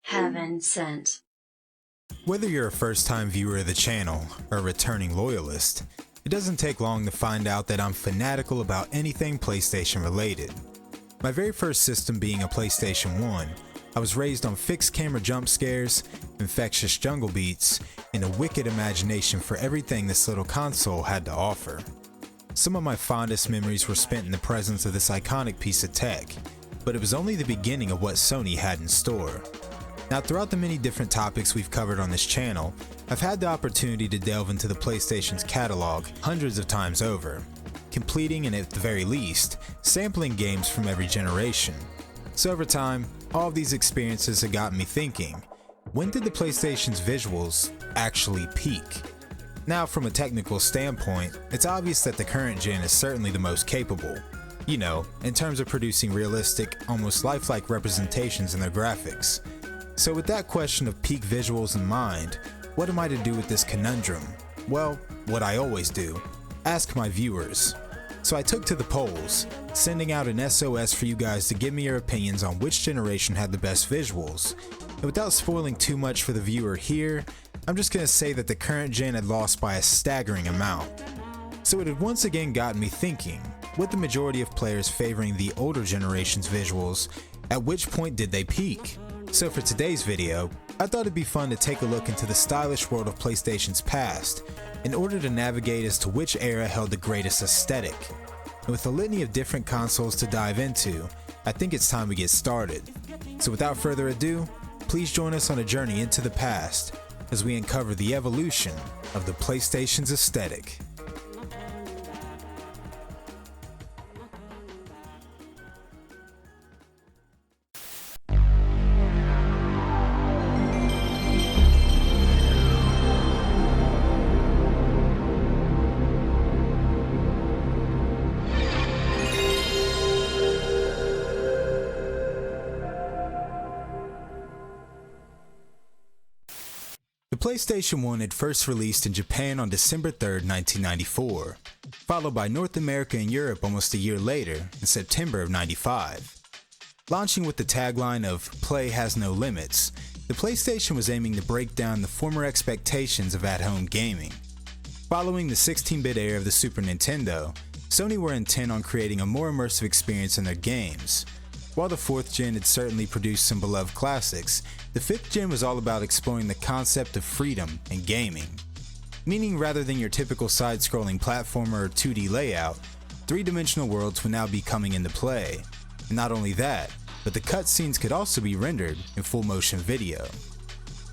Heaven sent. Whether you're a first-time viewer of the channel or a returning loyalist, it doesn't take long to find out that I'm fanatical about anything PlayStation related. My very first system being a PlayStation 1, I was raised on fixed camera jump scares, infectious jungle beats, and a wicked imagination for everything this little console had to offer. Some of my fondest memories were spent in the presence of this iconic piece of tech, but it was only the beginning of what Sony had in store. Now, throughout the many different topics we've covered on this channel, I've had the opportunity to delve into the PlayStation's catalog hundreds of times over, completing and at the very least, sampling games from every generation. So over time, all of these experiences have gotten me thinking, when did the PlayStation's visuals actually peak? Now, from a technical standpoint, it's obvious that the current gen is certainly the most capable. You know, in terms of producing realistic, almost lifelike representations in their graphics. So with that question of peak visuals in mind, what am I to do with this conundrum? Well, what I always do, ask my viewers. So I took to the polls, sending out an SOS for you guys to give me your opinions on which generation had the best visuals. And without spoiling too much for the viewer here, I'm just gonna say that the current gen had lost by a staggering amount. So it had once again gotten me thinking, with the majority of players favoring the older generation's visuals, at which point did they peak? So for today's video, I thought it'd be fun to take a look into the stylish world of PlayStation's past in order to navigate as to which era held the greatest aesthetic. And with a litany of different consoles to dive into, I think it's time we get started. So without further ado, please join us on a journey into the past as we uncover the evolution of the PlayStation's aesthetic. The PlayStation 1 had first released in Japan on December 3rd, 1994, followed by North America and Europe almost a year later in September of '95. Launching with the tagline of "Play has no limits," the PlayStation was aiming to break down the former expectations of at-home gaming. Following the 16-bit era of the Super Nintendo, Sony were intent on creating a more immersive experience in their games. While the 4th gen had certainly produced some beloved classics, the 5th gen was all about exploring the concept of freedom in gaming. Meaning rather than your typical side-scrolling platformer or 2D layout, three-dimensional worlds would now be coming into play. And not only that, but the cutscenes could also be rendered in full-motion video.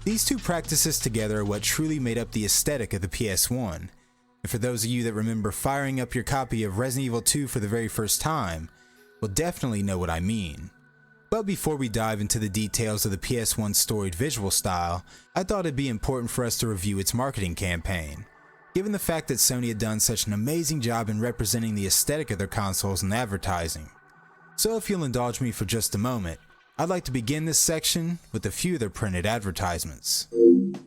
These two practices together are what truly made up the aesthetic of the PS1. And for those of you that remember firing up your copy of Resident Evil 2 for the very first time, will definitely know what I mean. But before we dive into the details of the PS1's storied visual style, I thought it'd be important for us to review its marketing campaign, given the fact that Sony had done such an amazing job in representing the aesthetic of their consoles in advertising. So if you'll indulge me for just a moment, I'd like to begin this section with a few of their printed advertisements.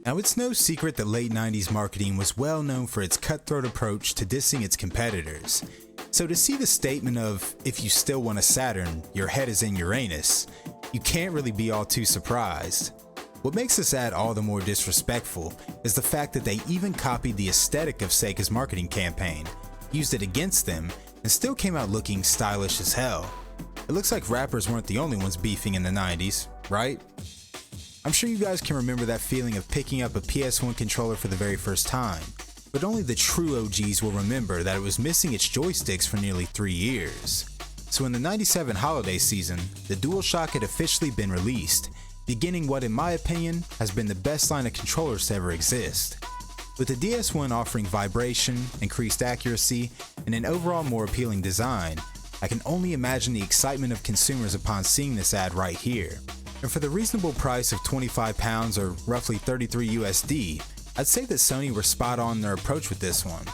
Now, it's no secret that late 90s marketing was well known for its cutthroat approach to dissing its competitors. So to see the statement of, "If you still want a Saturn, your head is in Uranus," you can't really be all too surprised. What makes this ad all the more disrespectful is the fact that they even copied the aesthetic of Sega's marketing campaign, used it against them, and still came out looking stylish as hell. It looks like rappers weren't the only ones beefing in the 90s, right? I'm sure you guys can remember that feeling of picking up a PS1 controller for the very first time. But only the true OGs will remember that it was missing its joysticks for nearly 3 years. So in the '97 holiday season, the DualShock had officially been released, beginning what in my opinion has been the best line of controllers to ever exist. With the DS1 offering vibration, increased accuracy, and an overall more appealing design, I can only imagine the excitement of consumers upon seeing this ad right here. And for the reasonable price of £25 or roughly 33 USD, I'd say that Sony were spot on in their approach with this one.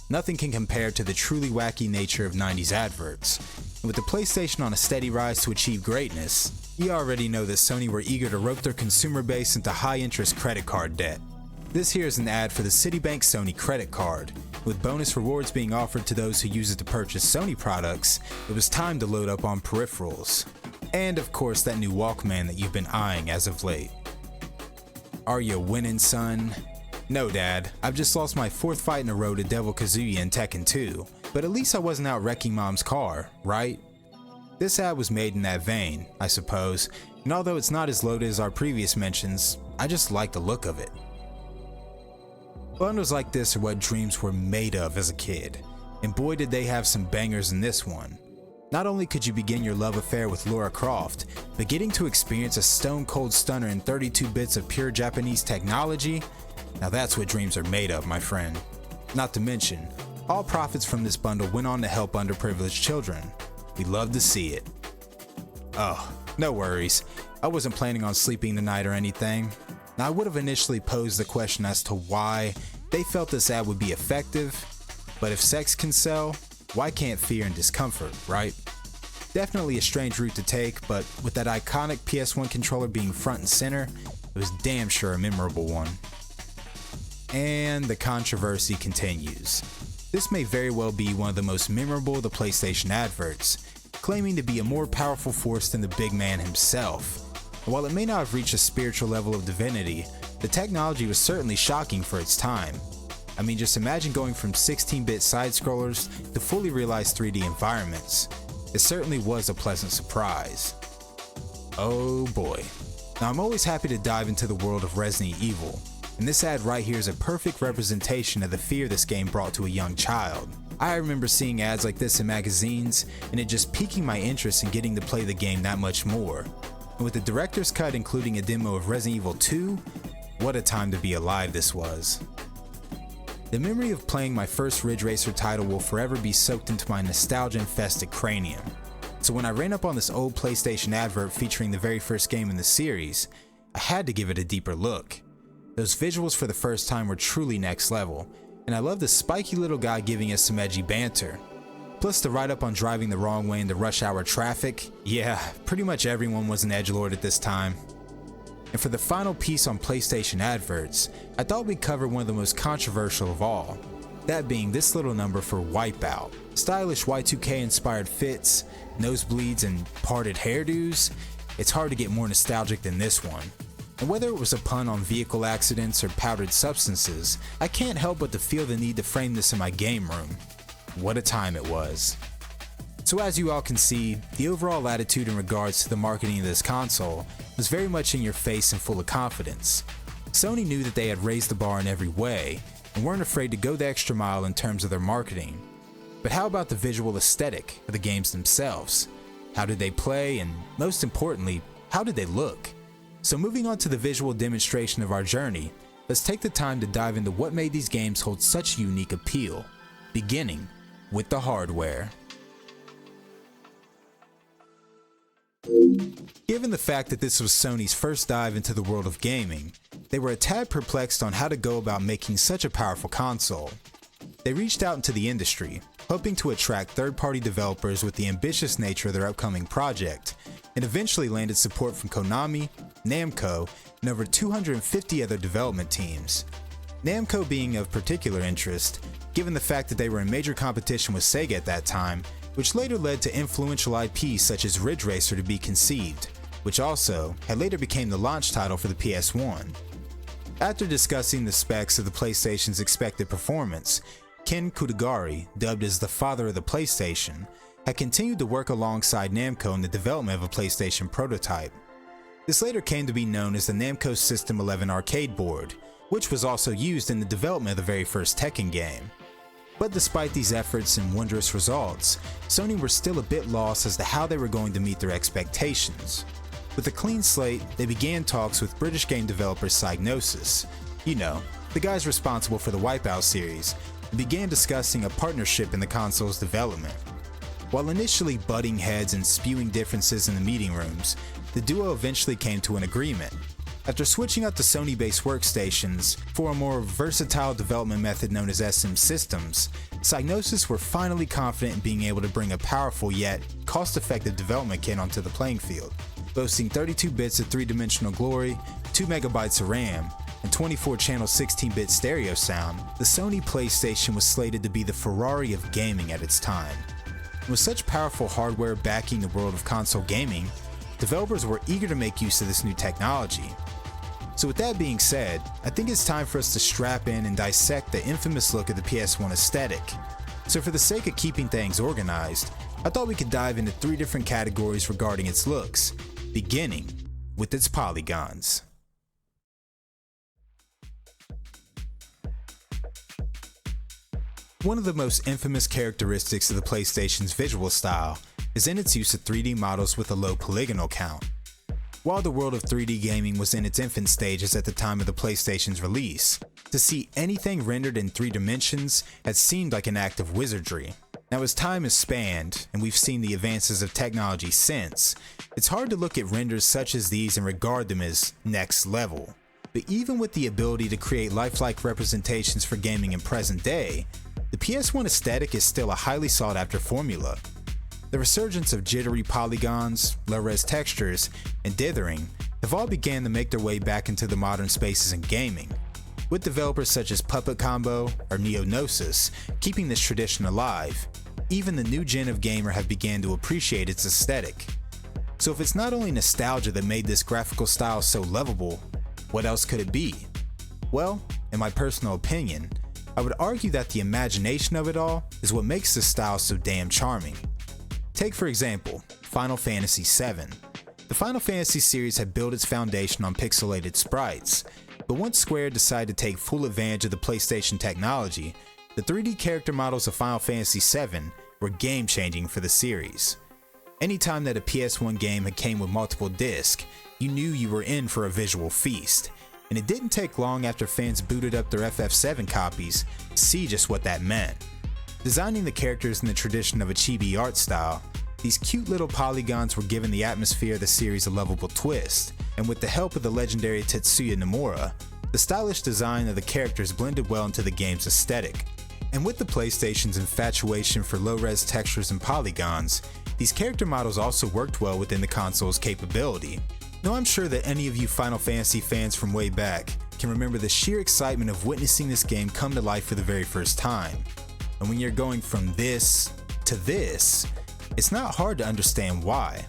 Nothing can compare to the truly wacky nature of 90s adverts. And with the PlayStation on a steady rise to achieve greatness, you already know that Sony were eager to rope their consumer base into high-interest credit card debt. This here is an ad for the Citibank Sony credit card. With bonus rewards being offered to those who use it to purchase Sony products, it was time to load up on peripherals. And of course that new Walkman that you've been eyeing as of late. Are you winning, son? No, Dad, I've just lost my 4th fight in a row to Devil Kazuya in Tekken 2, but at least I wasn't out wrecking Mom's car, right? This ad was made in that vein, I suppose, and although it's not as loaded as our previous mentions, I just like the look of it. Bundles like this are what dreams were made of as a kid, and boy did they have some bangers in this one. Not only could you begin your love affair with Lara Croft, but getting to experience a stone cold stunner in 32 bits of pure Japanese technology, now that's what dreams are made of, my friend. Not to mention, all profits from this bundle went on to help underprivileged children. We love to see it. Oh, no worries, I wasn't planning on sleeping tonight or anything. Now, I would have initially posed the question as to why they felt this ad would be effective, but if sex can sell, why can't fear and discomfort, right? Definitely a strange route to take, but with that iconic PS1 controller being front and center, it was damn sure a memorable one. And the controversy continues. This may very well be one of the most memorable of the PlayStation adverts, claiming to be a more powerful force than the big man himself. And while it may not have reached a spiritual level of divinity, the technology was certainly shocking for its time. I mean, just imagine going from 16-bit side-scrollers to fully realized 3D environments. It certainly was a pleasant surprise. Oh boy. Now I'm always happy to dive into the world of Resident Evil, and this ad right here is a perfect representation of the fear this game brought to a young child. I remember seeing ads like this in magazines, and it just piquing my interest in getting to play the game that much more. And with the director's cut including a demo of Resident Evil 2, what a time to be alive this was. The memory of playing my first Ridge Racer title will forever be soaked into my nostalgia-infested cranium. So when I ran up on this old PlayStation advert featuring the very first game in the series, I had to give it a deeper look. Those visuals for the first time were truly next level, and I love the spiky little guy giving us some edgy banter. Plus the write-up on driving the wrong way into rush hour traffic, yeah, pretty much everyone was an edgelord at this time. And for the final piece on PlayStation adverts, I thought we'd cover one of the most controversial of all, that being this little number for Wipeout. Stylish Y2K inspired fits, nosebleeds, and parted hairdos, it's hard to get more nostalgic than this one. And whether it was a pun on vehicle accidents or powdered substances, I can't help but to feel the need to frame this in my game room. What a time it was. So as you all can see, the overall attitude in regards to the marketing of this console was very much in your face and full of confidence. Sony knew that they had raised the bar in every way, and weren't afraid to go the extra mile in terms of their marketing. But how about the visual aesthetic of the games themselves? How did they play, and most importantly, how did they look? So moving on to the visual demonstration of our journey, let's take the time to dive into what made these games hold such unique appeal, beginning with the hardware. Given the fact that this was Sony's first dive into the world of gaming, they were a tad perplexed on how to go about making such a powerful console. They reached out into the industry, hoping to attract third-party developers with the ambitious nature of their upcoming project, and eventually landed support from Konami, Namco, and over 250 other development teams. Namco being of particular interest, given the fact that they were in major competition with Sega at that time, which later led to influential IPs such as Ridge Racer to be conceived, which also had later became the launch title for the PS1. After discussing the specs of the PlayStation's expected performance, Ken Kutagari, dubbed as the father of the PlayStation, had continued to work alongside Namco in the development of a PlayStation prototype. This later came to be known as the Namco System 11 arcade board, which was also used in the development of the very first Tekken game. But despite these efforts and wondrous results, Sony were still a bit lost as to how they were going to meet their expectations. With a clean slate, they began talks with British game developer Psygnosis, you know, the guys responsible for the Wipeout series, and began discussing a partnership in the console's development. While initially butting heads and spewing differences in the meeting rooms, the duo eventually came to an agreement. After switching up to Sony-based workstations for a more versatile development method known as SM Systems, Psygnosis were finally confident in being able to bring a powerful yet cost-effective development kit onto the playing field. Boasting 32 bits of 3-dimensional glory, 2 megabytes of RAM, and 24-channel 16-bit stereo sound, the Sony PlayStation was slated to be the Ferrari of gaming at its time. With such powerful hardware backing the world of console gaming, developers were eager to make use of this new technology. So with that being said, I think it's time for us to strap in and dissect the infamous look of the PS1 aesthetic. So for the sake of keeping things organized, I thought we could dive into 3 different categories regarding its looks, beginning with its polygons. One of the most infamous characteristics of the PlayStation's visual style is in its use of 3D models with a low polygonal count. While the world of 3D gaming was in its infant stages at the time of the PlayStation's release, to see anything rendered in 3 dimensions had seemed like an act of wizardry. Now as time has spanned, and we've seen the advances of technology since, it's hard to look at renders such as these and regard them as next level. But even with the ability to create lifelike representations for gaming in present day, the PS1 aesthetic is still a highly sought after formula. The resurgence of jittery polygons, low-res textures, and dithering have all began to make their way back into the modern spaces in gaming, with developers such as Puppet Combo or Neognosis keeping this tradition alive. Even the new gen of gamer have began to appreciate its aesthetic. So if it's not only nostalgia that made this graphical style so lovable, what else could it be? Well, in my personal opinion, I would argue that the imagination of it all is what makes this style so damn charming. Take for example, Final Fantasy VII. The Final Fantasy series had built its foundation on pixelated sprites, but once Square decided to take full advantage of the PlayStation technology, the 3D character models of Final Fantasy VII were game-changing for the series. Anytime that a PS1 game had came with multiple discs, you knew you were in for a visual feast, and it didn't take long after fans booted up their FF7 copies to see just what that meant. Designing the characters in the tradition of a chibi art style, these cute little polygons were giving the atmosphere of the series a lovable twist, and with the help of the legendary Tetsuya Nomura, the stylish design of the characters blended well into the game's aesthetic. And with the PlayStation's infatuation for low-res textures and polygons, these character models also worked well within the console's capability. Now I'm sure that any of you Final Fantasy fans from way back can remember the sheer excitement of witnessing this game come to life for the very first time. And when you're going from this to this, it's not hard to understand why.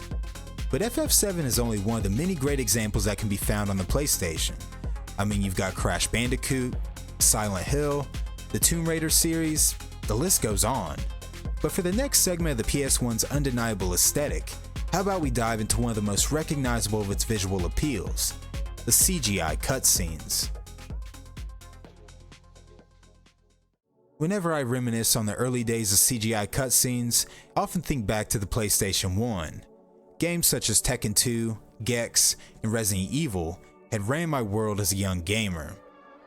But FF7 is only one of the many great examples that can be found on the PlayStation. I mean, you've got Crash Bandicoot, Silent Hill, the Tomb Raider series, the list goes on. But for the next segment of the PS1's undeniable aesthetic, how about we dive into one of the most recognizable of its visual appeals, the CGI cutscenes. Whenever I reminisce on the early days of CGI cutscenes, I often think back to the PlayStation 1. Games such as Tekken 2, Gex, and Resident Evil had ran my world as a young gamer.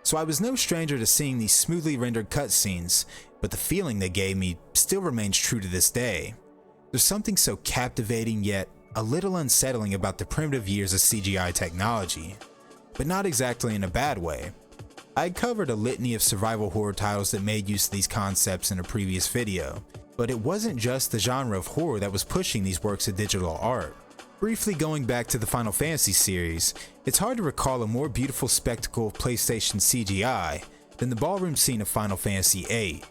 So I was no stranger to seeing these smoothly rendered cutscenes, but the feeling they gave me still remains true to this day. There's something so captivating yet a little unsettling about the primitive years of CGI technology, but not exactly in a bad way. I had covered a litany of survival horror titles that made use of these concepts in a previous video, but it wasn't just the genre of horror that was pushing these works of digital art. Briefly going back to the Final Fantasy series, it's hard to recall a more beautiful spectacle of PlayStation CGI than the ballroom scene of Final Fantasy VIII.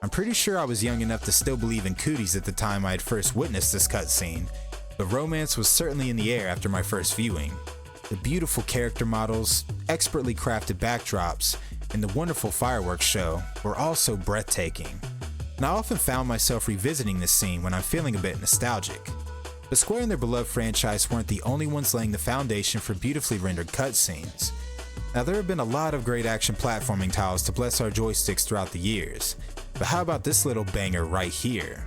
I'm pretty sure I was young enough to still believe in cooties at the time I had first witnessed this cutscene, but romance was certainly in the air after my first viewing. The beautiful character models, expertly crafted backdrops, and the wonderful fireworks show were all so breathtaking. And I often found myself revisiting this scene when I'm feeling a bit nostalgic. But Square and their beloved franchise weren't the only ones laying the foundation for beautifully rendered cutscenes. Now there have been a lot of great action platforming titles to bless our joysticks throughout the years, but how about this little banger right here?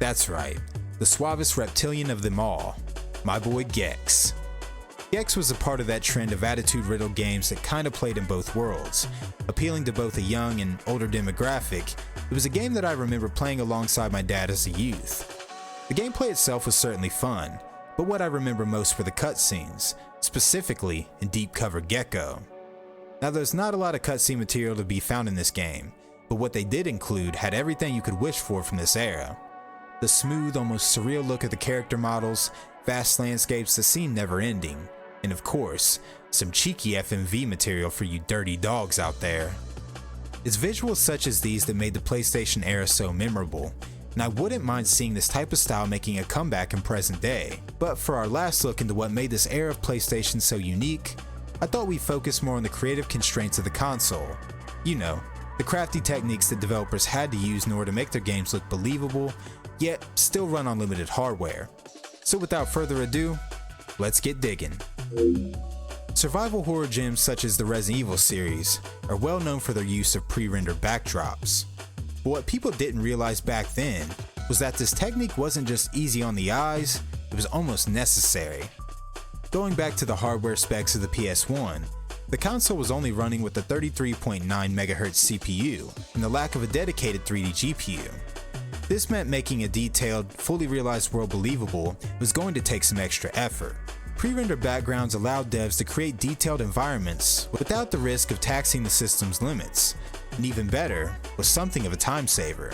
That's right, the suavest reptilian of them all, my boy Gex. Gex was a part of that trend of attitude-riddled games that kinda played in both worlds. Appealing to both a young and older demographic, it was a game that I remember playing alongside my dad as a youth. The gameplay itself was certainly fun, but what I remember most were the cutscenes, specifically in Deep Cover Gecko. Now there's not a lot of cutscene material to be found in this game, but what they did include had everything you could wish for from this era. The smooth, almost surreal look of the character models, vast landscapes that seem never-ending, and of course, some cheeky FMV material for you dirty dogs out there. It's visuals such as these that made the PlayStation era so memorable, and I wouldn't mind seeing this type of style making a comeback in present day. But for our last look into what made this era of PlayStation so unique, I thought we'd focus more on the creative constraints of the console. You know, the crafty techniques that developers had to use in order to make their games look believable, yet still run on limited hardware. So without further ado, let's get digging. Survival horror gems such as the Resident Evil series are well known for their use of pre-rendered backdrops. But what people didn't realize back then was that this technique wasn't just easy on the eyes, it was almost necessary. Going back to the hardware specs of the PS1, the console was only running with the 33.9 MHz CPU and the lack of a dedicated 3D GPU. This meant making a detailed, fully realized world believable was going to take some extra effort. Pre-rendered backgrounds allowed devs to create detailed environments without the risk of taxing the system's limits, and even better, was something of a time saver.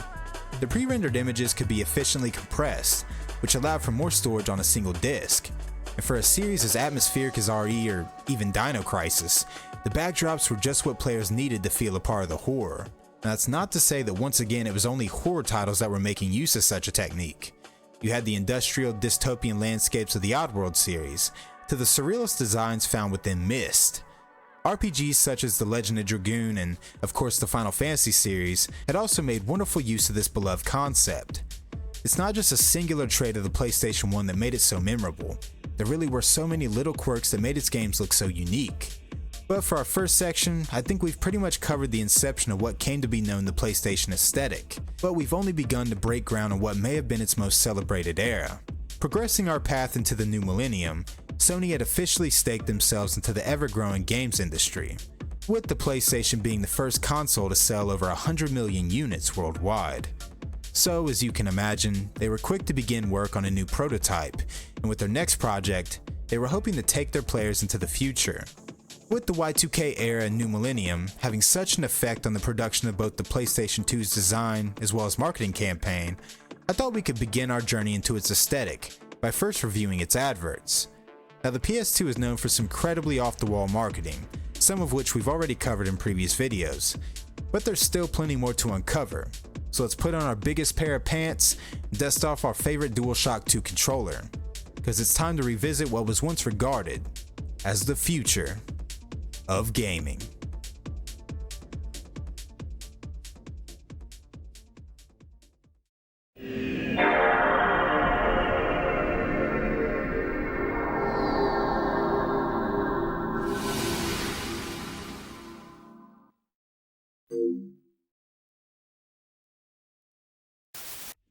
The pre-rendered images could be efficiently compressed, which allowed for more storage on a single disc. And for a series as atmospheric as RE or even Dino Crisis, the backdrops were just what players needed to feel a part of the horror. And that's not to say that once again it was only horror titles that were making use of such a technique. You had the industrial dystopian landscapes of the Oddworld series, to the surrealist designs found within Myst. RPGs such as The Legend of Dragoon and, of course, the Final Fantasy series had also made wonderful use of this beloved concept. It's not just a singular trait of the PlayStation 1 that made it so memorable. There really were so many little quirks that made its games look so unique. But for our first section, I think we've pretty much covered the inception of what came to be known the PlayStation aesthetic, but we've only begun to break ground on what may have been its most celebrated era. Progressing our path into the new millennium, Sony had officially staked themselves into the ever-growing games industry, with the PlayStation being the first console to sell over 100 million units worldwide. So, as you can imagine, they were quick to begin work on a new prototype, and with their next project, they were hoping to take their players into the future. With the Y2K era and new millennium having such an effect on the production of both the PlayStation 2's design as well as marketing campaign, I thought we could begin our journey into its aesthetic by first reviewing its adverts. Now, the PS2 is known for some incredibly off-the-wall marketing, some of which we've already covered in previous videos, but there's still plenty more to uncover. So let's put on our biggest pair of pants and dust off our favorite DualShock 2 controller, because it's time to revisit what was once regarded as the future of gaming.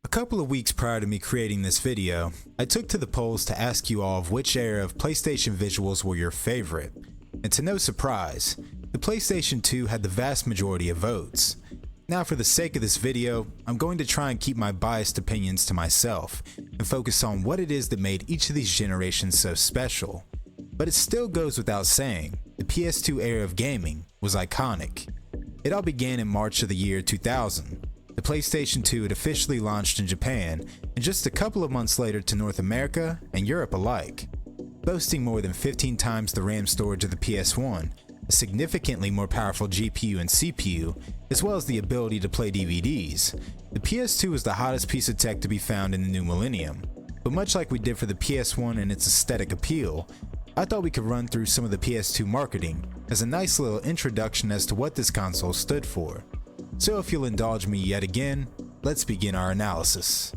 A couple of weeks prior to me creating this video, I took to the polls to ask you all of which era of PlayStation visuals were your favorite. And to no surprise, the PlayStation 2 had the vast majority of votes. Now, for the sake of this video, I'm going to try and keep my biased opinions to myself and focus on what it is that made each of these generations so special. But it still goes without saying, the PS2 era of gaming was iconic. It all began in March of the year 2000. The PlayStation 2 had officially launched in Japan, and just a couple of months later to North America and Europe alike. Boasting more than 15 times the RAM storage of the PS1, a significantly more powerful GPU and CPU, as well as the ability to play DVDs, the PS2 was the hottest piece of tech to be found in the new millennium. But much like we did for the PS1 and its aesthetic appeal, I thought we could run through some of the PS2 marketing as a nice little introduction as to what this console stood for. So if you'll indulge me yet again, let's begin our analysis.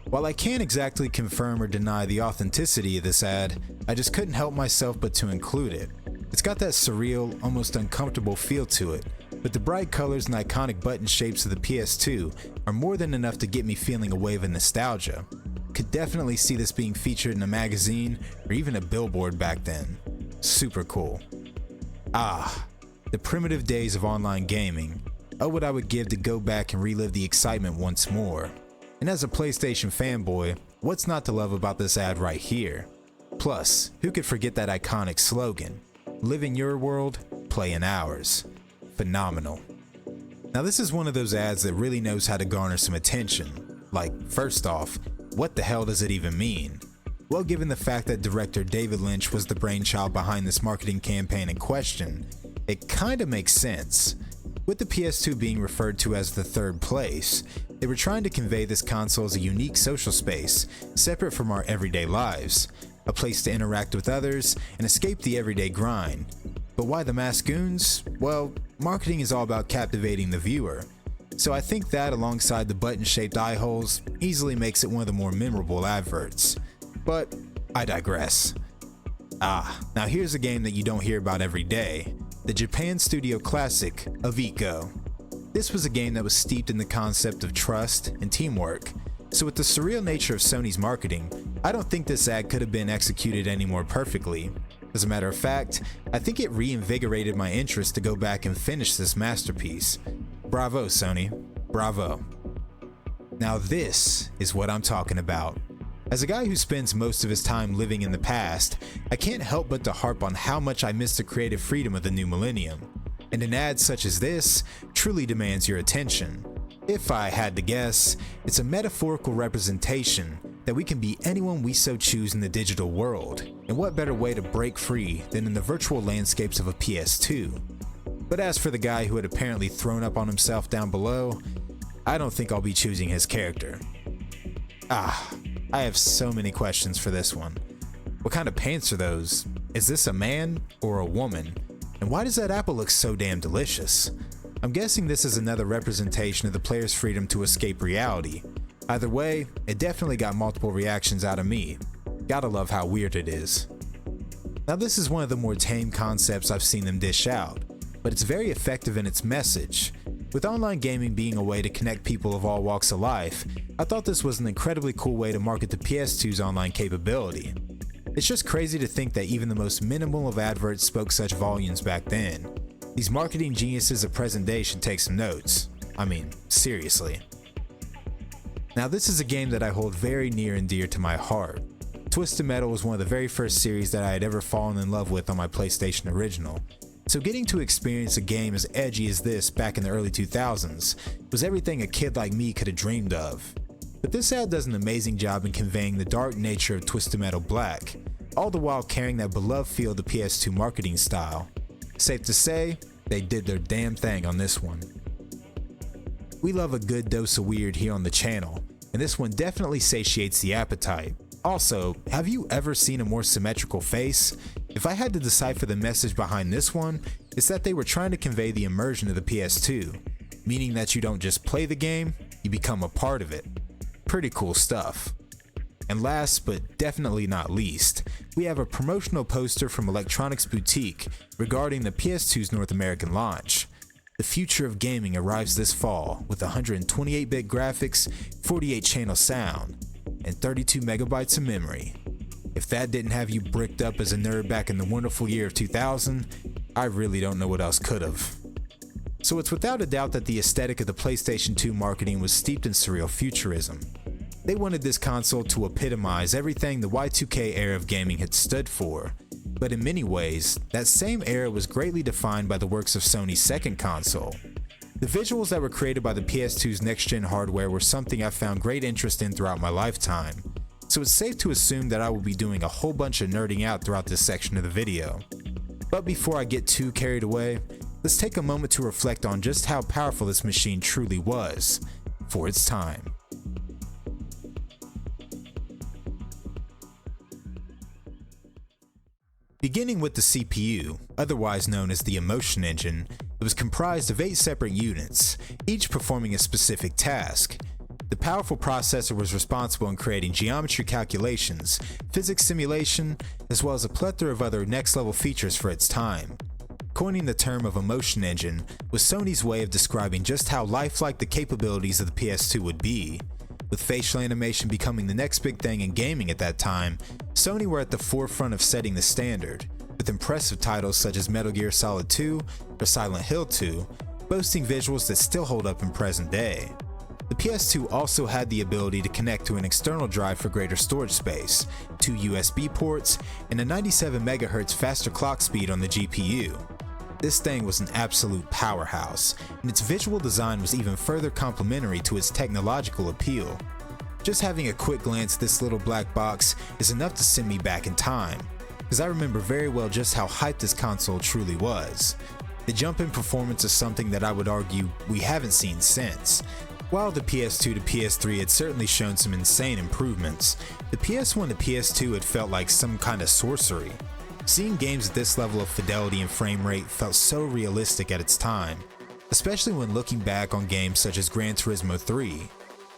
While I can't exactly confirm or deny the authenticity of this ad, I just couldn't help myself but to include it. It's got that surreal, almost uncomfortable feel to it, but the bright colors and iconic button shapes of the PS2 are more than enough to get me feeling a wave of nostalgia. Could definitely see this being featured in a magazine or even a billboard back then. Super cool. Ah, the primitive days of online gaming. Oh, what I would give to go back and relive the excitement once more. And as a PlayStation fanboy, what's not to love about this ad right here? Plus, who could forget that iconic slogan? Live in your world, play in ours. Phenomenal. Now, this is one of those ads that really knows how to garner some attention. Like, first off, what the hell does it even mean? Well, given the fact that director David Lynch was the brainchild behind this marketing campaign in question, it kinda makes sense. With the PS2 being referred to as the third place, They were trying to convey this console as a unique social space, separate from our everyday lives, a place to interact with others and escape the everyday grind. But why the masked goons? Well, marketing is all about captivating the viewer. So I think that, alongside the button-shaped eye holes, easily makes it one of the more memorable adverts. But I digress. Now here's a game that you don't hear about every day, the Japan Studio classic, Aviko. This was a game that was steeped in the concept of trust and teamwork, so with the surreal nature of Sony's marketing, I don't think this ad could have been executed any more perfectly. As a matter of fact, I think it reinvigorated my interest to go back and finish this masterpiece. Bravo, Sony. Bravo. Now this is what I'm talking about. As a guy who spends most of his time living in the past, I can't help but to harp on how much I miss the creative freedom of the new millennium. And an ad such as this truly demands your attention. If I had to guess, it's a metaphorical representation that we can be anyone we so choose in the digital world, and what better way to break free than in the virtual landscapes of a PS2. But as for the guy who had apparently thrown up on himself down below, I don't think I'll be choosing his character. I have so many questions for this one. What kind of pants are those? Is this a man or a woman? And why does that apple look so damn delicious? I'm guessing this is another representation of the player's freedom to escape reality. Either way, it definitely got multiple reactions out of me. Gotta love how weird it is. Now this is one of the more tame concepts I've seen them dish out, but it's very effective in its message. With online gaming being a way to connect people of all walks of life, I thought this was an incredibly cool way to market the PS2's online capability. It's just crazy to think that even the most minimal of adverts spoke such volumes back then. These marketing geniuses of present day should take some notes. I mean, seriously. Now this is a game that I hold very near and dear to my heart. Twisted Metal was one of the very first series that I had ever fallen in love with on my PlayStation original. So getting to experience a game as edgy as this back in the early 2000s was everything a kid like me could have dreamed of. But this ad does an amazing job in conveying the dark nature of Twisted Metal Black, all the while carrying that beloved feel of the PS2 marketing style. Safe to say, they did their damn thing on this one. We love a good dose of weird here on the channel, and this one definitely satiates the appetite. Also, have you ever seen a more symmetrical face? If I had to decipher the message behind this one, it's that they were trying to convey the immersion of the PS2, meaning that you don't just play the game, you become a part of it. Pretty cool stuff. And last but definitely not least, we have a promotional poster from Electronics Boutique regarding the PS2's North American launch. The future of gaming arrives this fall with 128-bit graphics, 48-channel sound, and 32 megabytes of memory. If that didn't have you bricked up as a nerd back in the wonderful year of 2000, I really don't know what else could have. So it's without a doubt that the aesthetic of the PlayStation 2 marketing was steeped in surreal futurism. They wanted this console to epitomize everything the Y2K era of gaming had stood for, but in many ways, that same era was greatly defined by the works of Sony's second console. The visuals that were created by the PS2's next-gen hardware were something I found great interest in throughout my lifetime, so it's safe to assume that I will be doing a whole bunch of nerding out throughout this section of the video. But before I get too carried away, let's take a moment to reflect on just how powerful this machine truly was for its time. Beginning with the CPU, otherwise known as the Emotion Engine, it was comprised of 8 separate units, each performing a specific task. The powerful processor was responsible in creating geometry calculations, physics simulation, as well as a plethora of other next-level features for its time. Coining the term of Emotion Engine was Sony's way of describing just how lifelike the capabilities of the PS2 would be. With facial animation becoming the next big thing in gaming at that time, Sony were at the forefront of setting the standard, with impressive titles such as Metal Gear Solid 2 or Silent Hill 2, boasting visuals that still hold up in present day. The PS2 also had the ability to connect to an external drive for greater storage space, 2 USB ports, and a 97 MHz faster clock speed on the GPU. This thing was an absolute powerhouse, and its visual design was even further complementary to its technological appeal. Just having a quick glance at this little black box is enough to send me back in time, because I remember very well just how hyped this console truly was. The jump in performance is something that I would argue we haven't seen since. While the PS2 to PS3 had certainly shown some insane improvements, the PS1 to PS2 had felt like some kind of sorcery. Seeing games at this level of fidelity and frame rate felt so realistic at its time, especially when looking back on games such as Gran Turismo 3.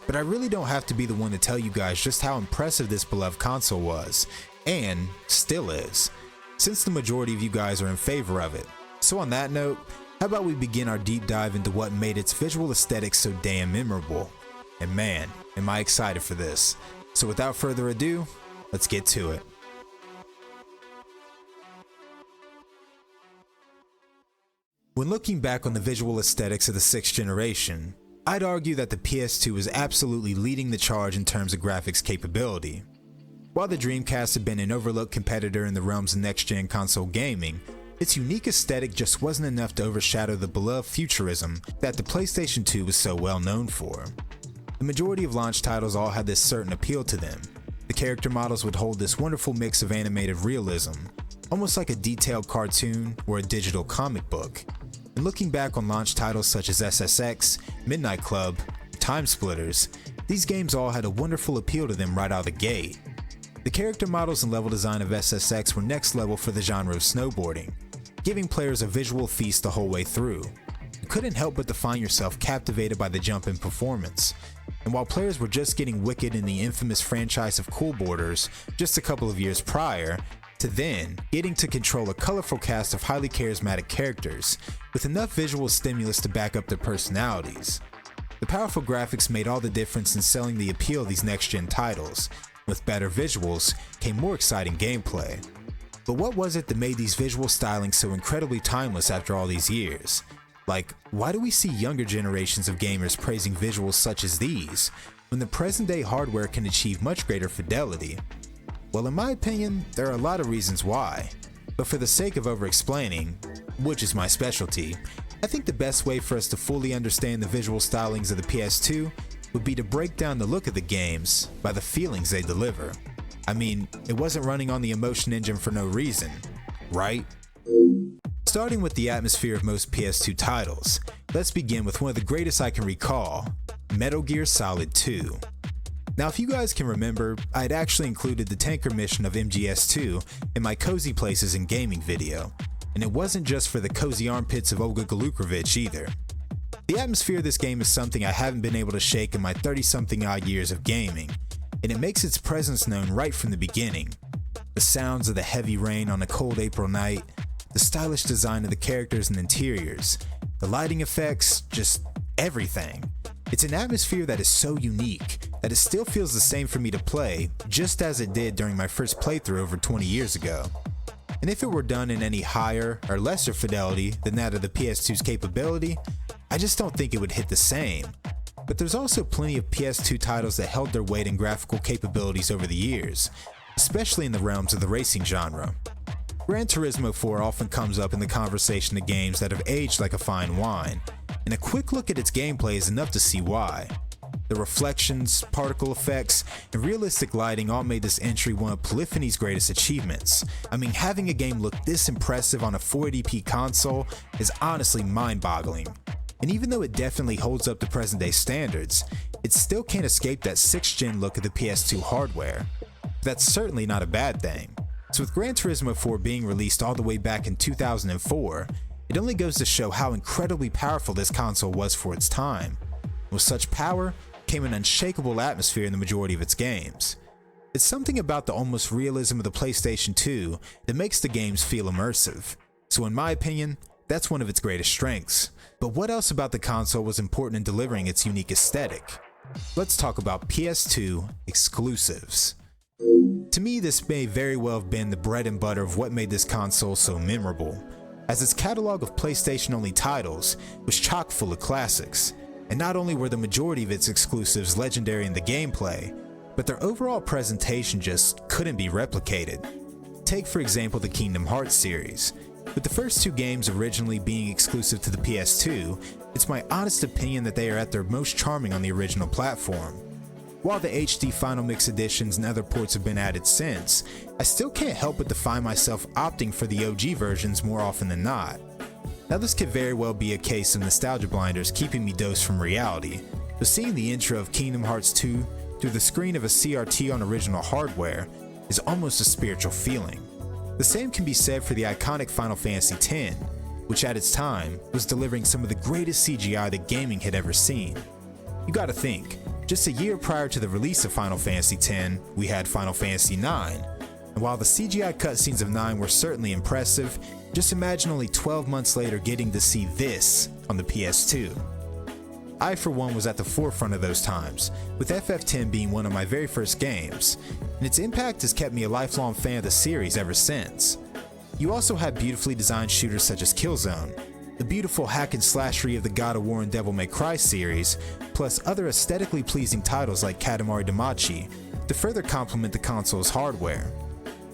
But I really don't have to be the one to tell you guys just how impressive this beloved console was, and still is, since the majority of you guys are in favor of it. So on that note, how about we begin our deep dive into what made its visual aesthetic so damn memorable? And man, am I excited for this. So without further ado, let's get to it. When looking back on the visual aesthetics of the 6th generation, I'd argue that the PS2 was absolutely leading the charge in terms of graphics capability. While the Dreamcast had been an overlooked competitor in the realms of next-gen console gaming, its unique aesthetic just wasn't enough to overshadow the beloved futurism that the PlayStation 2 was so well known for. The majority of launch titles all had this certain appeal to them. The character models would hold this wonderful mix of animated realism, almost like a detailed cartoon or a digital comic book. And looking back on launch titles such as SSX, Midnight Club, Time Splitters, these games all had a wonderful appeal to them right out of the gate. The character models and level design of SSX were next level for the genre of snowboarding, giving players a visual feast the whole way through. You couldn't help but to find yourself captivated by the jump in performance. And while players were just getting wicked in the infamous franchise of Cool Borders just a couple of years prior, to then getting to control a colorful cast of highly charismatic characters with enough visual stimulus to back up their personalities. The powerful graphics made all the difference in selling the appeal of these next-gen titles. With better visuals came more exciting gameplay. But what was it that made these visual stylings so incredibly timeless after all these years? Like, why do we see younger generations of gamers praising visuals such as these, when the present-day hardware can achieve much greater fidelity? Well, in my opinion, there are a lot of reasons why, but for the sake of over-explaining, which is my specialty, I think the best way for us to fully understand the visual stylings of the PS2 would be to break down the look of the games by the feelings they deliver. I mean, it wasn't running on the emotion engine for no reason, right? Starting with the atmosphere of most PS2 titles, let's begin with one of the greatest I can recall, Metal Gear Solid 2. Now, if you guys can remember, I'd actually included the tanker mission of MGS2 in my Cozy Places in Gaming video, and it wasn't just for the cozy armpits of Olga Galukrovich either. The atmosphere of this game is something I haven't been able to shake in my 30-something odd years of gaming, and it makes its presence known right from the beginning. The sounds of the heavy rain on a cold April night, the stylish design of the characters and interiors, the lighting effects, just everything. It's an atmosphere that is so unique that it still feels the same for me to play, just as it did during my first playthrough over 20 years ago. And if it were done in any higher or lesser fidelity than that of the PS2's capability, I just don't think it would hit the same. But there's also plenty of PS2 titles that held their weight in graphical capabilities over the years, especially in the realms of the racing genre. Gran Turismo 4 often comes up in the conversation of games that have aged like a fine wine, and a quick look at its gameplay is enough to see why. The reflections, particle effects, and realistic lighting all made this entry one of Polyphony's greatest achievements. I mean, having a game look this impressive on a 480p console is honestly mind-boggling. And even though it definitely holds up to present-day standards, it still can't escape that 6th gen look of the PS2 hardware. That's certainly not a bad thing. So with Gran Turismo 4 being released all the way back in 2004, it only goes to show how incredibly powerful this console was for its time. With such power came an unshakable atmosphere in the majority of its games. It's something about the almost realism of the PlayStation 2 that makes the games feel immersive. So in my opinion, that's one of its greatest strengths. But what else about the console was important in delivering its unique aesthetic? Let's talk about PS2 exclusives. To me, this may very well have been the bread and butter of what made this console so memorable, as its catalog of PlayStation-only titles was chock full of classics, and not only were the majority of its exclusives legendary in the gameplay, but their overall presentation just couldn't be replicated. Take for example the Kingdom Hearts series. With the first two games originally being exclusive to the PS2, it's my honest opinion that they are at their most charming on the original platform. While the HD Final Mix editions and other ports have been added since, I still can't help but to find myself opting for the OG versions more often than not. Now this could very well be a case of nostalgia blinders keeping me dosed from reality, but seeing the intro of Kingdom Hearts 2 through the screen of a CRT on original hardware is almost a spiritual feeling. The same can be said for the iconic Final Fantasy X, which at its time was delivering some of the greatest CGI that gaming had ever seen. You gotta think, just a year prior to the release of Final Fantasy X, we had Final Fantasy IX, and while the CGI cutscenes of 9 were certainly impressive, just imagine only 12 months later getting to see this on the PS2. I for one was at the forefront of those times, with FF10 being one of my very first games, and its impact has kept me a lifelong fan of the series ever since. You also had beautifully designed shooters such as Killzone, the beautiful hack and slashery of the God of War and Devil May Cry series, plus other aesthetically pleasing titles like Katamari Damacy to further complement the console's hardware.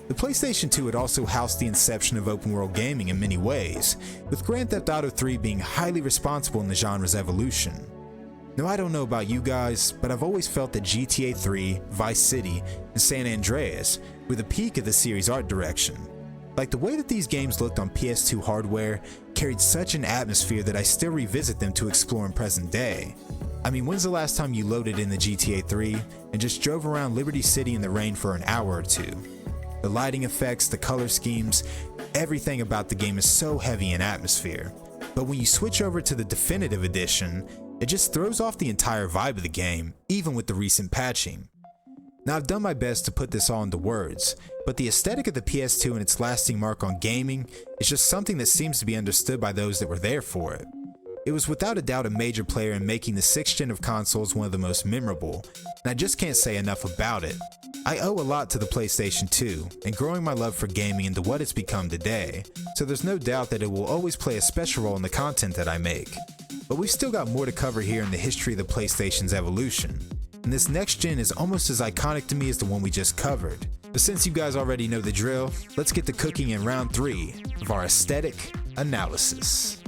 The PlayStation 2 had also housed the inception of open world gaming in many ways, with Grand Theft Auto 3 being highly responsible in the genre's evolution. Now I don't know about you guys, but I've always felt that GTA 3, Vice City, and San Andreas were the peak of the series' art direction. Like the way that these games looked on PS2 hardware carried such an atmosphere that I still revisit them to explore in present day. I mean, when's the last time you loaded in the GTA 3 and just drove around Liberty City in the rain for an hour or two? The lighting effects, the color schemes, everything about the game is so heavy in atmosphere. But when you switch over to the definitive edition, it just throws off the entire vibe of the game, even with the recent patching. Now I've done my best to put this all into words, but the aesthetic of the PS2 and its lasting mark on gaming is just something that seems to be understood by those that were there for it. It was without a doubt a major player in making the 6th gen of consoles one of the most memorable, and I just can't say enough about it. I owe a lot to the PlayStation 2 and growing my love for gaming into what it's become today, so there's no doubt that it will always play a special role in the content that I make. But we've still got more to cover here in the history of the PlayStation's evolution, and this next gen is almost as iconic to me as the one we just covered. But since you guys already know the drill, let's get to cooking in round 3 of our aesthetic analysis.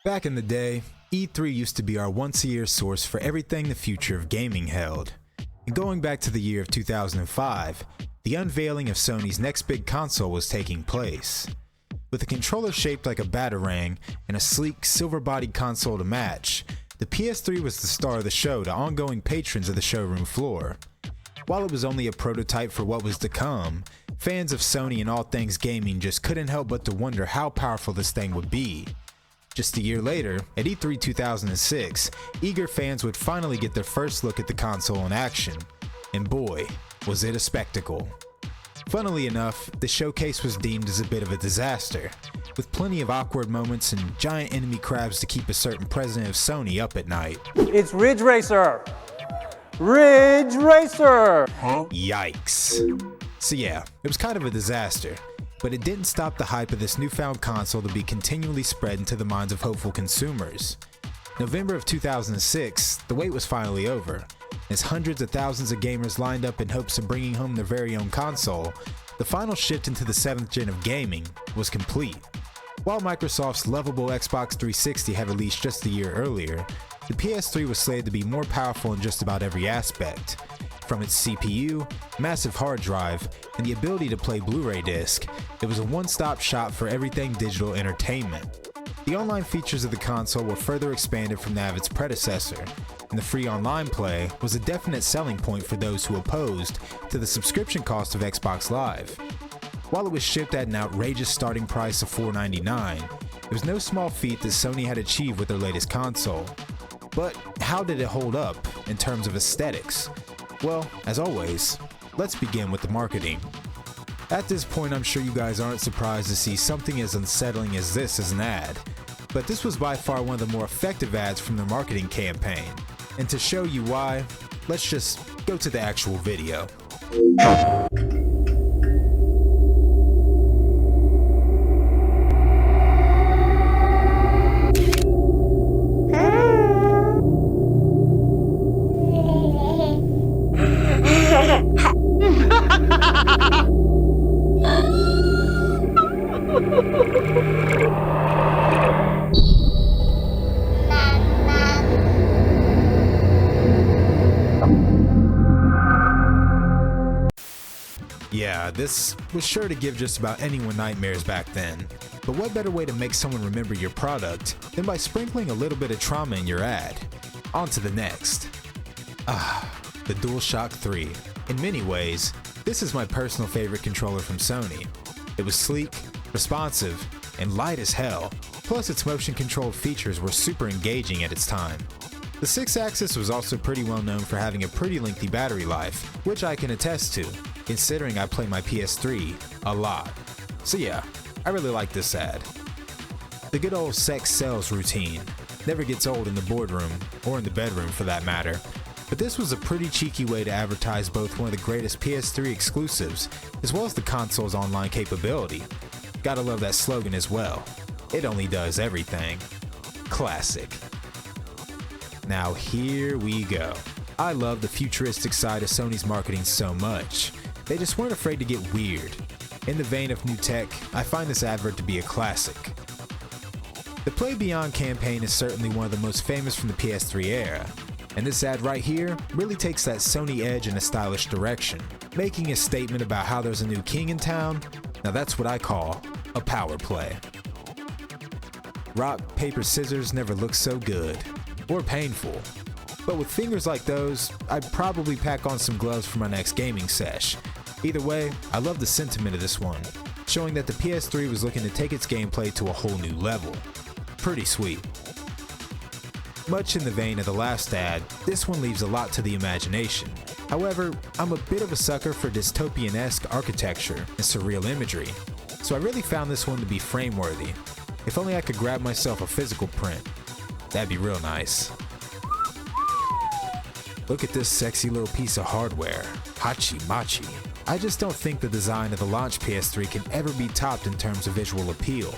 Back in the day, E3 used to be our once-a-year source for everything the future of gaming held. And going back to the year of 2005, the unveiling of Sony's next big console was taking place. With a controller shaped like a batarang and a sleek, silver-bodied console to match, the PS3 was the star of the show to ongoing patrons of the showroom floor. While it was only a prototype for what was to come, fans of Sony and all things gaming just couldn't help but to wonder how powerful this thing would be. Just a year later, at E3 2006, eager fans would finally get their first look at the console in action, and boy, was it a spectacle. Funnily enough, the showcase was deemed as a bit of a disaster, with plenty of awkward moments and giant enemy crabs to keep a certain president of Sony up at night. It's Ridge Racer! Ridge Racer! Huh? Yikes. So yeah, it was kind of a disaster. But it didn't stop the hype of this newfound console to be continually spread into the minds of hopeful consumers. November of 2006, the wait was finally over. As hundreds of thousands of gamers lined up in hopes of bringing home their very own console, the final shift into the 7th gen of gaming was complete. While Microsoft's lovable Xbox 360 had released just a year earlier, the PS3 was slated to be more powerful in just about every aspect. From its CPU, massive hard drive, and the ability to play Blu-ray disc, it was a one-stop shop for everything digital entertainment. The online features of the console were further expanded from that of its predecessor, and the free online play was a definite selling point for those who opposed to the subscription cost of Xbox Live. While it was shipped at an outrageous starting price of $4.99, it was no small feat that Sony had achieved with their latest console. But how did it hold up in terms of aesthetics? Well, as always, let's begin with the marketing. At this point, I'm sure you guys aren't surprised to see something as unsettling as this as an ad, but this was by far one of the more effective ads from their marketing campaign. And to show you why, let's just go to the actual video. Yeah, this was sure to give just about anyone nightmares back then. But what better way to make someone remember your product than by sprinkling a little bit of trauma in your ad? On to the next. The DualShock 3. In many ways, this is my personal favorite controller from Sony. It was sleek, responsive, and light as hell, plus its motion controlled features were super engaging at its time. The 6-axis was also pretty well known for having a pretty lengthy battery life, which I can attest to, considering I play my PS3 a lot. So yeah, I really like this ad. The good old sex sells routine never gets old in the boardroom, or in the bedroom for that matter, but this was a pretty cheeky way to advertise both one of the greatest PS3 exclusives, as well as the console's online capability. Gotta love that slogan as well. It only does everything. Classic. Now here we go. I love the futuristic side of Sony's marketing so much. They just weren't afraid to get weird. In the vein of new tech, I find this advert to be a classic. The Play Beyond campaign is certainly one of the most famous from the PS3 era, and this ad right here really takes that Sony edge in a stylish direction, making a statement about how there's a new king in town. Now that's what I call a power play. Rock, paper, scissors never looked so good, or painful. But with fingers like those, I'd probably pack on some gloves for my next gaming sesh. Either way, I love the sentiment of this one, showing that the PS3 was looking to take its gameplay to a whole new level. Pretty sweet. Much in the vein of the last ad, this one leaves a lot to the imagination. However, I'm a bit of a sucker for dystopian-esque architecture and surreal imagery, so I really found this one to be frame-worthy. If only I could grab myself a physical print. That'd be real nice. Look at this sexy little piece of hardware. Hachi machi. I just don't think the design of the launch PS3 can ever be topped in terms of visual appeal.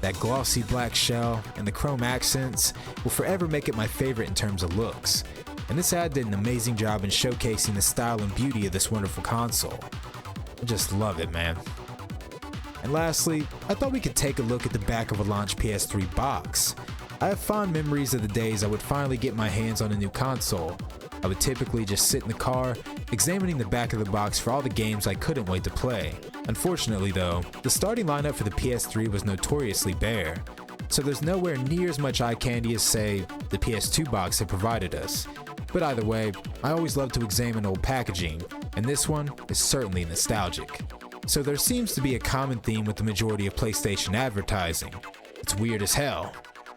That glossy black shell and the chrome accents will forever make it my favorite in terms of looks. And this ad did an amazing job in showcasing the style and beauty of this wonderful console. I just love it, man. And lastly, I thought we could take a look at the back of a launch PS3 box. I have fond memories of the days I would finally get my hands on a new console. I would typically just sit in the car, examining the back of the box for all the games I couldn't wait to play. Unfortunately though, the starting lineup for the PS3 was notoriously bare, so there's nowhere near as much eye candy as, say, the PS2 box had provided us. But either way, I always love to examine old packaging, and this one is certainly nostalgic. So there seems to be a common theme with the majority of PlayStation advertising. It's weird as hell.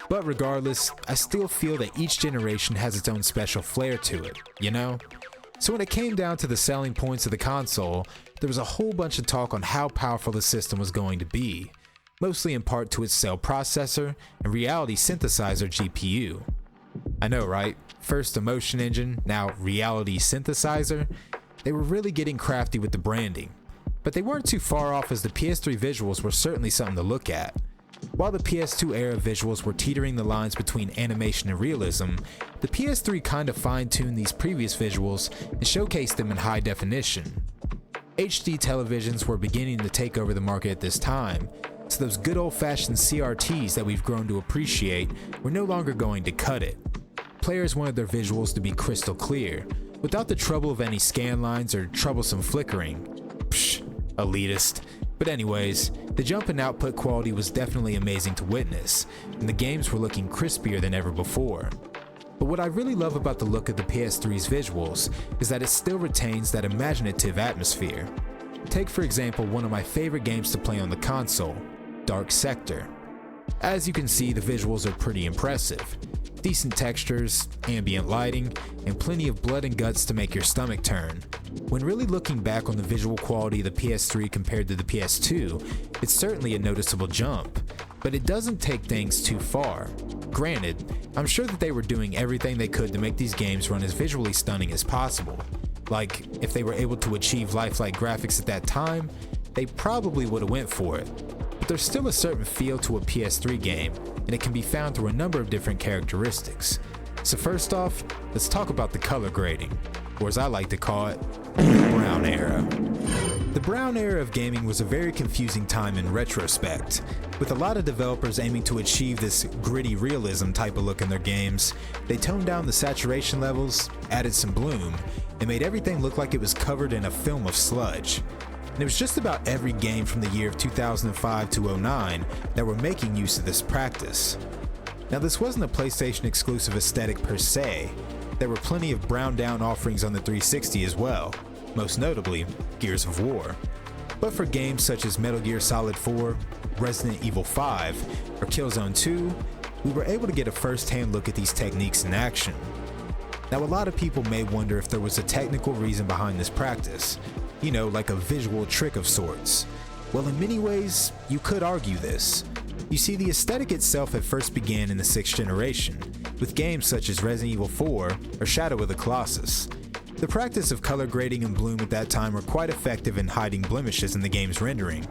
But regardless, I still feel that each generation has its own special flair to it, you know? So when it came down to the selling points of the console, there was a whole bunch of talk on how powerful the system was going to be, mostly in part to its cell processor and reality synthesizer GPU. I know, right? First a motion engine, now reality synthesizer. They were really getting crafty with the branding, but they weren't too far off, as the PS3 visuals were certainly something to look at. While the PS2 era visuals were teetering the lines between animation and realism, the PS3 kind of fine-tuned these previous visuals and showcased them in high definition. HD televisions were beginning to take over the market at this time, so those good old-fashioned CRTs that we've grown to appreciate were no longer going to cut it. Players wanted their visuals to be crystal clear, without the trouble of any scan lines or troublesome flickering. Psh, elitist. But anyways, the jump in output quality was definitely amazing to witness, and the games were looking crispier than ever before. But what I really love about the look of the PS3's visuals is that it still retains that imaginative atmosphere. Take for example one of my favorite games to play on the console, Dark Sector. As you can see, the visuals are pretty impressive. Decent textures, ambient lighting, and plenty of blood and guts to make your stomach turn. When really looking back on the visual quality of the PS3 compared to the PS2, it's certainly a noticeable jump, but it doesn't take things too far. Granted, I'm sure that they were doing everything they could to make these games run as visually stunning as possible. Like, if they were able to achieve lifelike graphics at that time, they probably would have went for it. But there's still a certain feel to a PS3 game, and it can be found through a number of different characteristics. So first off, let's talk about the color grading, or as I like to call it, the brown era. The brown era of gaming was a very confusing time in retrospect, with a lot of developers aiming to achieve this gritty realism type of look in their games. They toned down the saturation levels, added some bloom, and made everything look like it was covered in a film of sludge. and it was just about every game from the year of 2005 to 2009 that were making use of this practice. Now, this wasn't a PlayStation exclusive aesthetic per se. There were plenty of browned down offerings on the 360 as well, most notably Gears of War. But for games such as Metal Gear Solid 4, Resident Evil 5, or Killzone 2, we were able to get a first-hand look at these techniques in action. Now, a lot of people may wonder if there was a technical reason behind this practice, like a visual trick of sorts. Well, in many ways, you could argue this. You see, the aesthetic itself at first began in the 6th generation, with games such as Resident Evil 4 or Shadow of the Colossus. The practice of color grading and bloom at that time were quite effective in hiding blemishes in the game's rendering.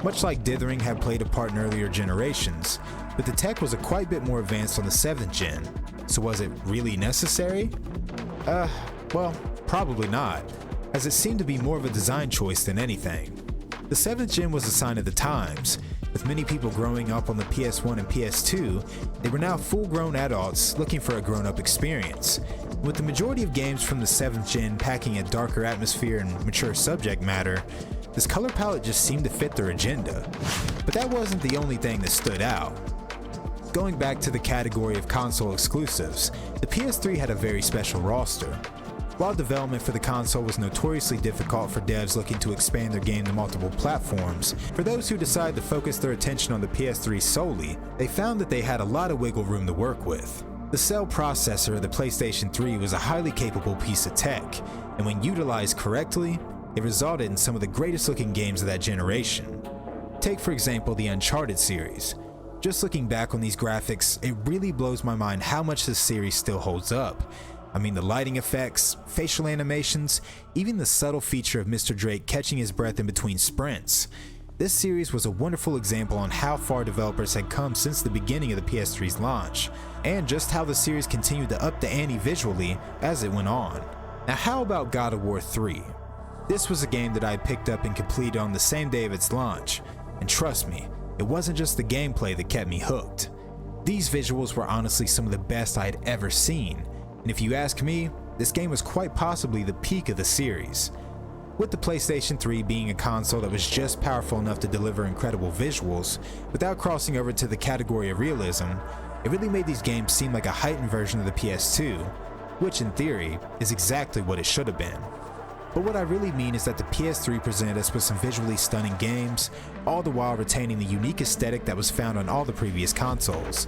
Much like dithering had played a part in earlier generations, but the tech was a quite bit more advanced on the 7th gen. So was it really necessary? Well, probably not, as it seemed to be more of a design choice than anything. The 7th gen was a sign of the times. With many people growing up on the PS1 and PS2, they were now full-grown adults looking for a grown-up experience. With the majority of games from the 7th gen packing a darker atmosphere and mature subject matter, this color palette just seemed to fit their agenda. But that wasn't the only thing that stood out. Going back to the category of console exclusives, the PS3 had a very special roster. While development for the console was notoriously difficult for devs looking to expand their game to multiple platforms, for those who decided to focus their attention on the PS3 solely, they found that they had a lot of wiggle room to work with. The cell processor of the PlayStation 3 was a highly capable piece of tech, and when utilized correctly, it resulted in some of the greatest looking games of that generation. Take for example the Uncharted series. Just looking back on these graphics, it really blows my mind how much this series still holds up. I mean, the lighting effects, facial animations, even the subtle feature of Mr. Drake catching his breath in between sprints. This series was a wonderful example on how far developers had come since the beginning of the PS3's launch, and just how the series continued to up the ante visually as it went on. Now, how about God of War 3? This was a game that I had picked up and completed on the same day of its launch, and trust me, it wasn't just the gameplay that kept me hooked. These visuals were honestly some of the best I had ever seen, and if you ask me, this game was quite possibly the peak of the series. With the PlayStation 3 being a console that was just powerful enough to deliver incredible visuals, without crossing over to the category of realism, it really made these games seem like a heightened version of the PS2, which in theory is exactly what it should have been. But what I really mean is that the PS3 presented us with some visually stunning games, all the while retaining the unique aesthetic that was found on all the previous consoles.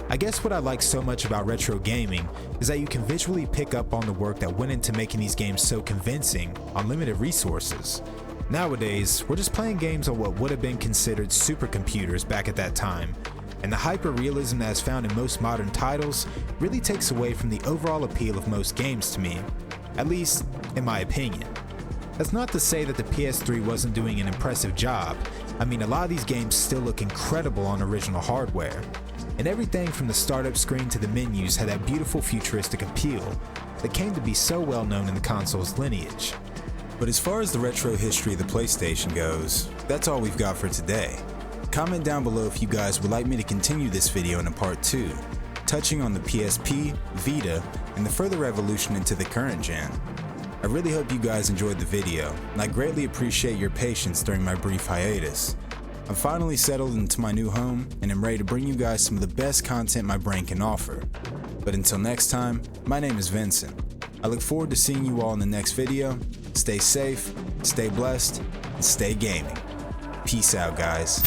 I guess what I like so much about retro gaming is that you can visually pick up on the work that went into making these games so convincing on limited resources. Nowadays, we're just playing games on what would have been considered supercomputers back at that time, and the hyper-realism that is found in most modern titles really takes away from the overall appeal of most games to me, at least in my opinion. That's not to say that the PS3 wasn't doing an impressive job. I mean, a lot of these games still look incredible on original hardware, and everything from the startup screen to the menus had that beautiful futuristic appeal that came to be so well known in the console's lineage. But as far as the retro history of the PlayStation goes, that's all we've got for today. Comment down below if you guys would like me to continue this video in a part 2, touching on the PSP, Vita, and the further evolution into the current gen. I really hope you guys enjoyed the video, and I greatly appreciate your patience during my brief hiatus. I'm finally settled into my new home, and am ready to bring you guys some of the best content my brain can offer. But until next time, my name is Vincent. I look forward to seeing you all in the next video. Stay safe, stay blessed, and stay gaming. Peace out, guys.